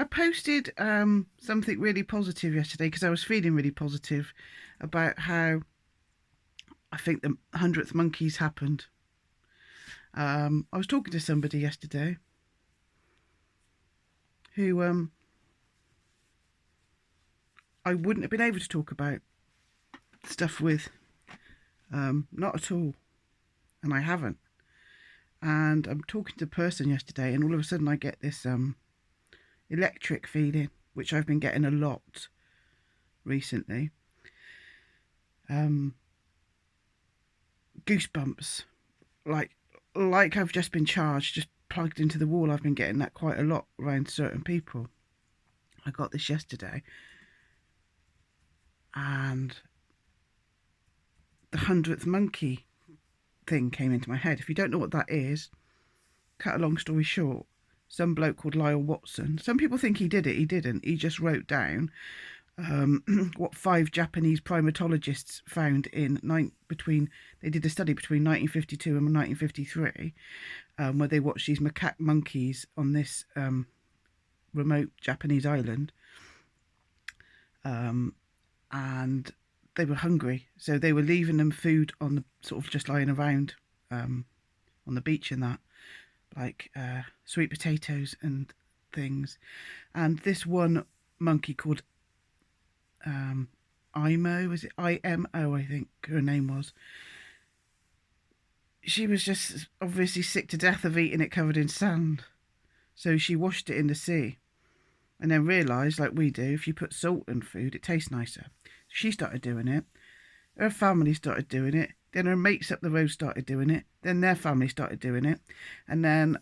I posted something really positive yesterday because I was feeling really positive about how I think the 100th Monkeys happened. I was talking to somebody yesterday who I wouldn't have been able to talk about stuff with. Not at all. And I haven't. And I'm talking to a person yesterday, and all of a sudden I get this electric feeling, which I've been getting a lot recently. Goosebumps, like I've just been charged, just plugged into the wall. I've been getting that quite a lot around certain people. I got this yesterday, and the 100th monkey thing came into my head. If you don't know what that is, cut a long story short, some bloke called Lyle Watson, some people think he did it, he didn't. He just wrote down what 5 Japanese primatologists found they did a study between 1952 and 1953, where they watched these macaque monkeys on this remote Japanese island, and they were hungry, so they were leaving them food on the sort of just lying around on the beach and that, like sweet potatoes and things. And this one monkey called Imo, was it IMO, I think her name was. She was just obviously sick to death of eating it covered in sand, so she washed it in the sea, and then realised, like we do, if you put salt in food it tastes nicer. She started doing it, her family started doing it, then her mates up the road started doing it, then their family started doing it, and then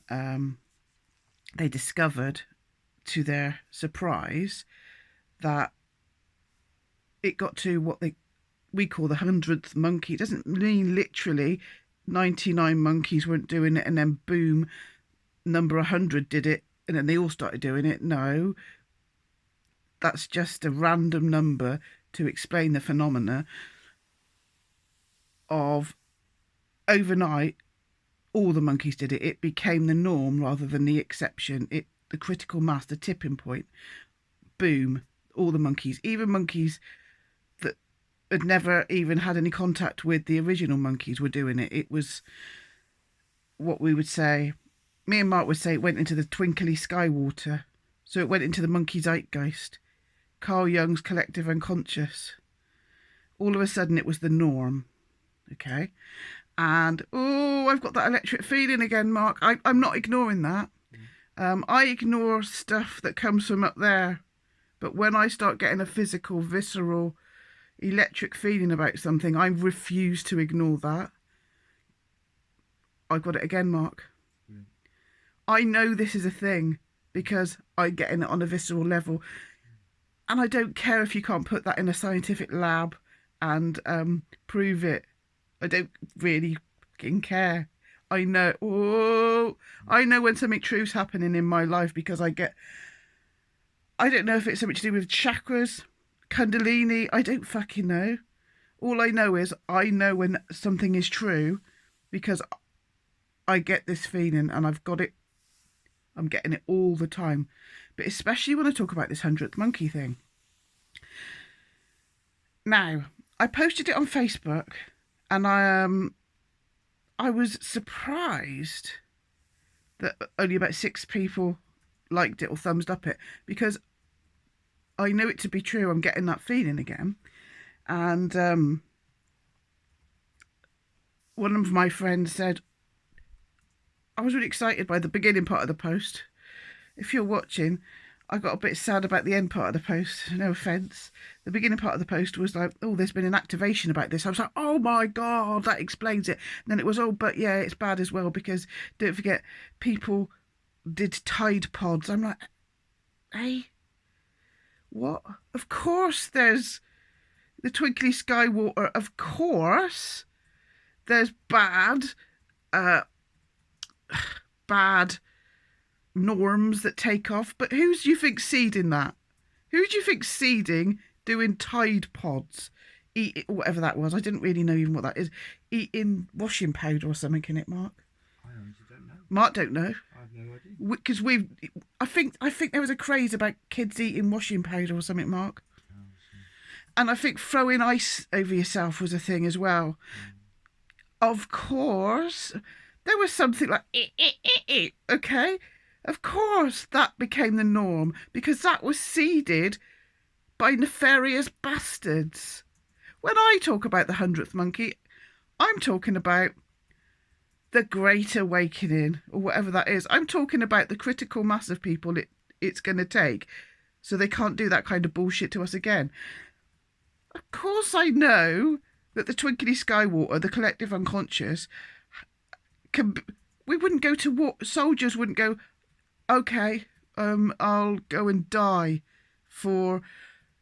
they discovered, to their surprise, that it got to what we call the 100th monkey. It doesn't mean literally 99 monkeys weren't doing it and then boom, number 100 did it and then they all started doing it. No, that's just a random number to explain the phenomena of overnight all the monkeys did it. It became the norm rather than the exception. The critical mass, the tipping point, boom, all the monkeys, even monkeys that had never even had any contact with the original monkeys, were doing it. It was what we would say, me and Mark would say, it went into the twinkly sky water. So it went into the monkey zeitgeist, Carl Jung's collective unconscious. All of a sudden it was the norm. Okay. And I've got that electric feeling again, Mark. I'm not ignoring that. I ignore stuff that comes from up there, but when I start getting a physical, visceral, electric feeling about something, I refuse to ignore that. I've got it again, Mark. I know this is a thing because I get in it on a visceral level, and I don't care if you can't put that in a scientific lab and prove it. I don't really fucking care. I know. I know when something true's happening in my life because I don't know if it's something to do with chakras, Kundalini. I don't fucking know. All I know is I know when something is true because I get this feeling and I've got it. I'm getting it all the time. But especially when I talk about this 100th monkey thing. Now, I posted it on Facebook, and I was surprised that only about 6 people liked it or thumbs up it, because I know it to be true. I'm getting that feeling again. And one of my friends said, I was really excited by the beginning part of the post. If you're watching, I got a bit sad about the end part of the post. No offence. The beginning part of the post was like, there's been an activation about this. I was like, oh my God, that explains it. And then it was, but yeah, it's bad as well because don't forget, people did Tide Pods. I'm like, hey, what? Of course there's the twinkly sky water. Of course there's bad norms that take off, but who do you think's seeding that? Who do you think's seeding doing Tide Pods, eat whatever that was? I didn't really know even what that is. Eating washing powder or something in it, Mark. I honestly don't know. Mark don't know. I have No idea. Because I think there was a craze about kids eating washing powder or something, Mark. Oh, And I think throwing ice over yourself was a thing as well. Of course, there was something like, okay? Of course, that became the norm because that was seeded by nefarious bastards. When I talk about the 100th monkey, I'm talking about the Great Awakening or whatever that is. I'm talking about the critical mass of people it's going to take so they can't do that kind of bullshit to us again. Of course I know that the twinkly sky water, the collective unconscious, we wouldn't go to war. Soldiers wouldn't go, okay, I'll go and die for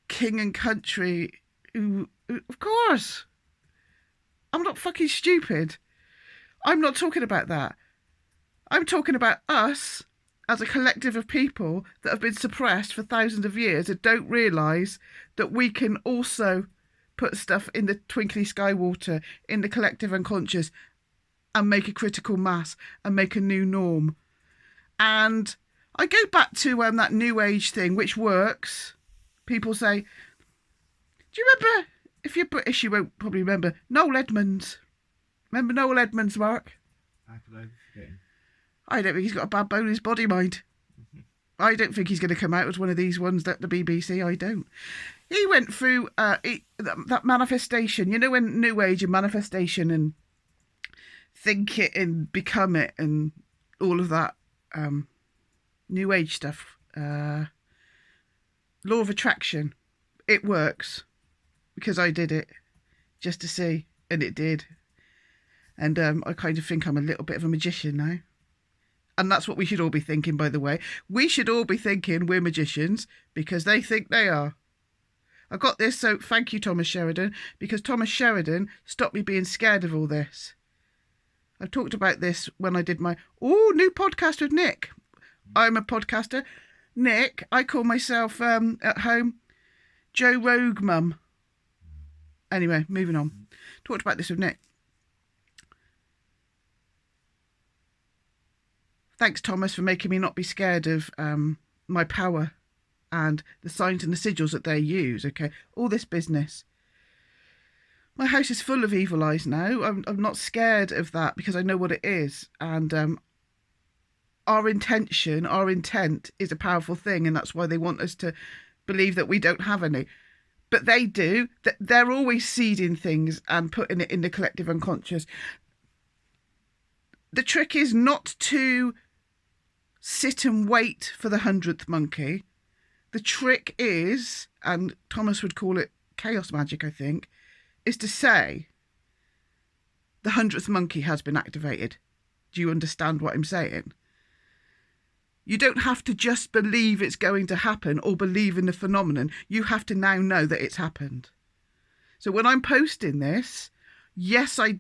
king and country. Of course. I'm not fucking stupid. I'm not talking about that. I'm talking about us as a collective of people that have been suppressed for thousands of years and don't realise that we can also put stuff in the twinkly sky water, in the collective unconscious, and make a critical mass and make a new norm. And I go back to that New Age thing, which works. People say, do you remember, if you're British, you won't probably remember, Noel Edmonds. Remember Noel Edmonds, Mark? How could I forget him? I don't think he's got a bad bone in his body, mind. I don't think he's going to come out as one of these ones that the BBC, I don't. He went through that manifestation, you know, when New Age and manifestation and think it and become it and all of that New Age stuff. Law of attraction. It works because I did it just to see, and it did. And I kind of think I'm a little bit of a magician now. And that's what we should all be thinking, by the way. We should all be thinking we're magicians because they think they are. I got this, so thank you, Thomas Sheridan, because Thomas Sheridan stopped me being scared of all this. I talked about this when I did my new podcast with Nick. I'm a podcaster. Nick, I call myself at home Joe Rogue Mum. Anyway, moving on. Talked about this with Nick. Thanks, Thomas, for making me not be scared of my power and the signs and the sigils that they use, okay? All this business. My house is full of evil eyes now. I'm not scared of that because I know what it is. And our intent is a powerful thing, and that's why they want us to believe that we don't have any. But they do. They're always seeding things and putting it in the collective unconscious. The trick is not to sit and wait for the 100th monkey. The trick is, and Thomas would call it chaos magic, I think, is to say the 100th monkey has been activated. Do you understand what I'm saying? You don't have to just believe it's going to happen or believe in the phenomenon. You have to now know that it's happened. So when I'm posting this, yes, I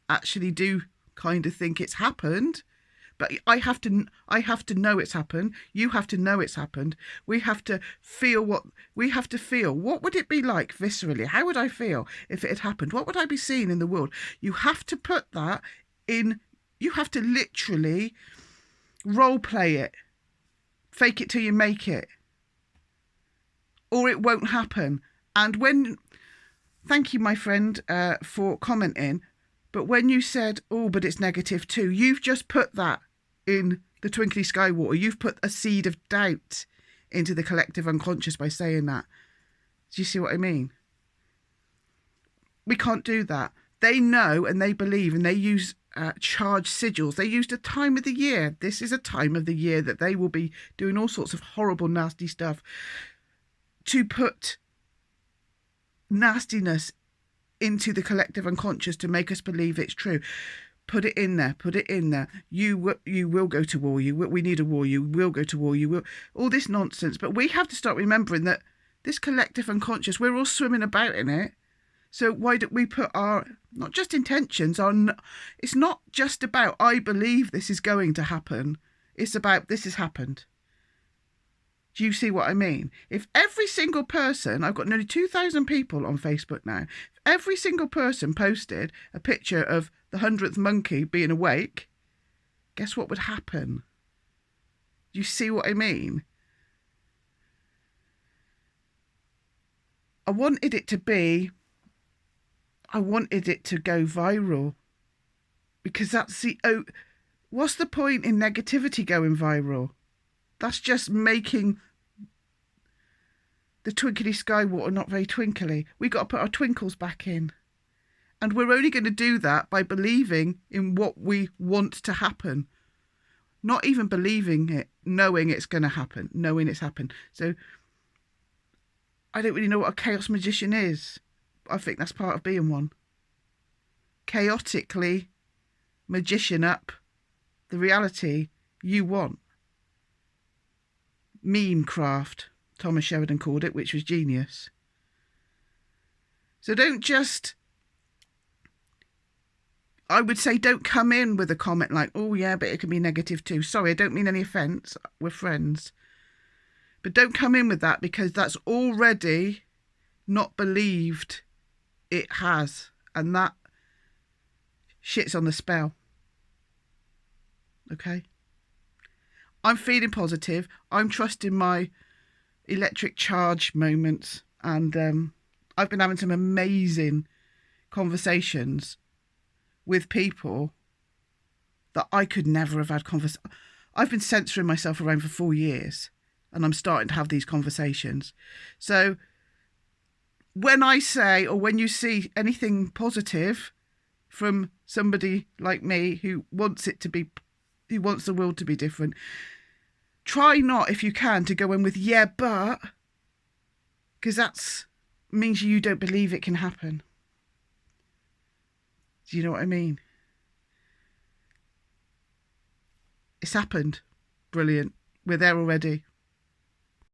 actually do kind of think it's happened, but I have to know it's happened. You have to know it's happened. We have to feel what would it be like viscerally? How would I feel if it had happened? What would I be seeing in the world? You have to put that in. You have to literally role play it, fake it till you make it, or it won't happen. And thank you, my friend, for commenting. But when you said, but it's negative too, you've just put that in the twinkly sky water. You've put a seed of doubt into the collective unconscious by saying that. Do you see what I mean? We can't do that. They know and they believe and they use charged sigils. They used a time of the year. This is a time of the year that they will be doing all sorts of horrible, nasty stuff to put nastiness into the collective unconscious to make us believe it's true. Put it in there. Put it in there. You will go to war. We need a war. You will go to war. You will. All this nonsense. But we have to start remembering that this collective unconscious, we're all swimming about in it. So why don't we put our, not just intentions on, it's not just about, I believe this is going to happen. It's about, this has happened. Do you see what I mean? If every single person, I've got nearly 2,000 people on Facebook now, if every single person posted a picture of the 100th monkey being awake, guess what would happen? Do you see what I mean? I wanted it to go viral, because that's what's the point in negativity going viral? That's just making the twinkly sky water not very twinkly. We got to put our twinkles back in. And we're only going to do that by believing in what we want to happen. Not even believing it, knowing it's going to happen, knowing it's happened. So I don't really know what a chaos magician is. I think that's part of being one. Chaotically magician up the reality you want. Meme craft, Thomas Sheridan called it, which was genius. So I would say don't come in with a comment like, oh yeah, but it can be negative too. Sorry, I don't mean any offence. We're friends. But don't come in with that, because that's already not believed it has. And that shit's on the spell. Okay? I'm feeling positive. I'm trusting my electric charge moments. And I've been having some amazing conversations with people that I could never have had I've been censoring myself around for 4 years, and I'm starting to have these conversations. So when I say, or when you see anything positive from somebody like me who wants who wants the world to be different, try not, if you can, to go in with, yeah, but, because that means you don't believe it can happen. Do you know what I mean? It's happened. Brilliant. We're there already.